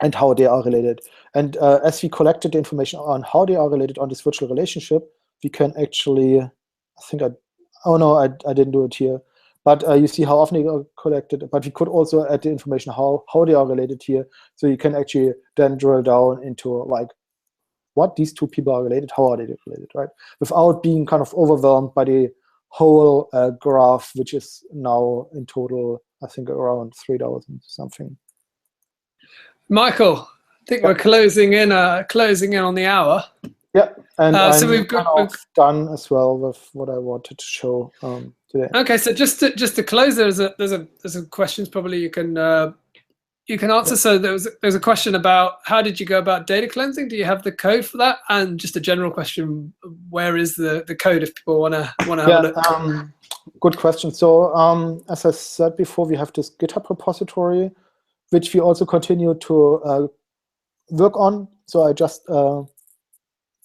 and how they are related. And as we collected the information on how they are related on this virtual relationship, we can actually, oh no, I didn't do it here. But you see how often they are collected, but we could also add the information how they are related here. So you can actually then drill down into like, what these 2 people are related, how are they related, right? Without being kind of overwhelmed by the whole graph, which is now in total, I think around 3,000 something. Michael, I think we're closing in on the hour. Yeah, and so we've done as well with what I wanted to show today. Okay, so just to close, there's a questions probably you can you can answer. So there's a question about how did you go about data cleansing? Do you have the code for that? And just a general question: where is the code if people want to have a look? Good question. So as I said before, we have this GitHub repository, which we also continue to work on. So I just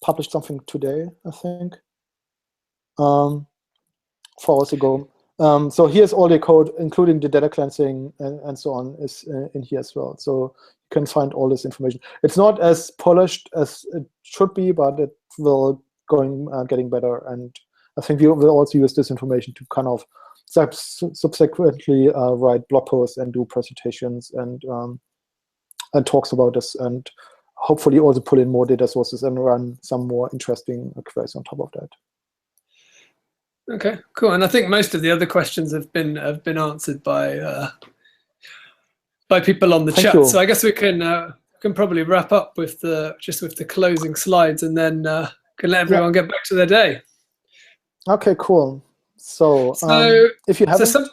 published something today, I think, 4 hours ago. So here's all the code, including the data cleansing and so on, is in here as well. So you can find all this information. It's not as polished as it should be, but it will getting better. And I think we will also use this information to kind of subsequently write blog posts and do presentations and talks about this, and hopefully also pull in more data sources and run some more interesting queries on top of that. Okay, cool. And I think most of the other questions have been answered by people on the chat. So I guess we can probably wrap up with the closing slides, and then can let everyone get back to their day. Okay, cool. So if you haven't, sorry,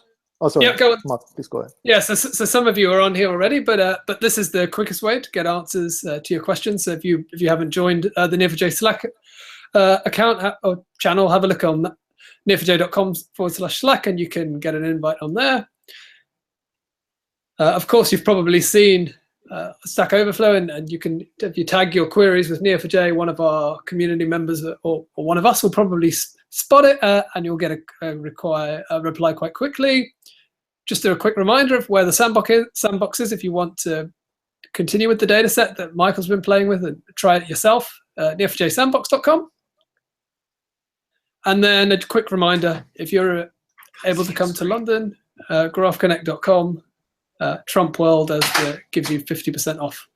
go on. Mark, please go ahead. Yeah, so some of you are on here already, but this is the quickest way to get answers to your questions. So if you haven't joined the Neo4j Slack account or channel, have a look on that. Neo4j.com/Slack, and you can get an invite on there. Of course, you've probably seen Stack Overflow, and you can, if you tag your queries with Neo4j, one of our community members or one of us will probably spot it, and you'll get a reply quite quickly. Just a quick reminder of where the sandbox is if you want to continue with the data set that Michael's been playing with and try it yourself, neo4jsandbox.com. And then a quick reminder, if you're able to come to London, graphconnect.com, TrumpWorld gives you 50% off.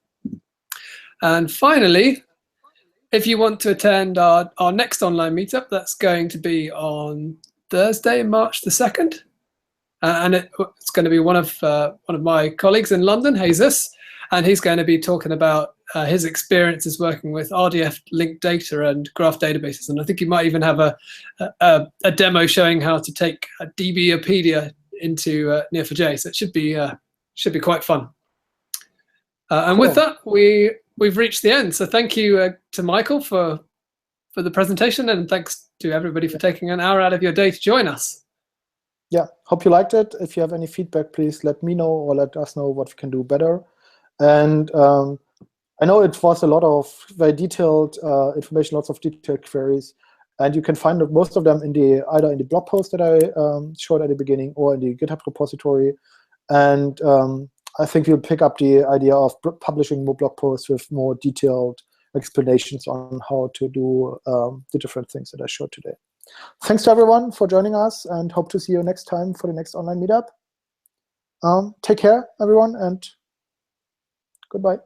And finally, if you want to attend our next online meetup, that's going to be on Thursday, March the 2nd. And it's going to be one of my colleagues in London, Jesus, and he's going to be talking about his experiences working with RDF linked data and graph databases. And I think he might even have a demo showing how to take a DBpedia into Neo4j. So it should be quite fun. And with that, we've reached the end. So thank you to Michael for the presentation, and thanks to everybody for taking an hour out of your day to join us. Yeah, hope you liked it. If you have any feedback, please let me know or let us know what we can do better. And I know it was a lot of very detailed information, lots of detailed queries, and you can find most of them either in the blog post that I showed at the beginning or in the GitHub repository. And I think we'll pick up the idea of publishing more blog posts with more detailed explanations on how to do the different things that I showed today. Thanks to everyone for joining us, and hope to see you next time for the next online meetup. Take care, everyone, and goodbye.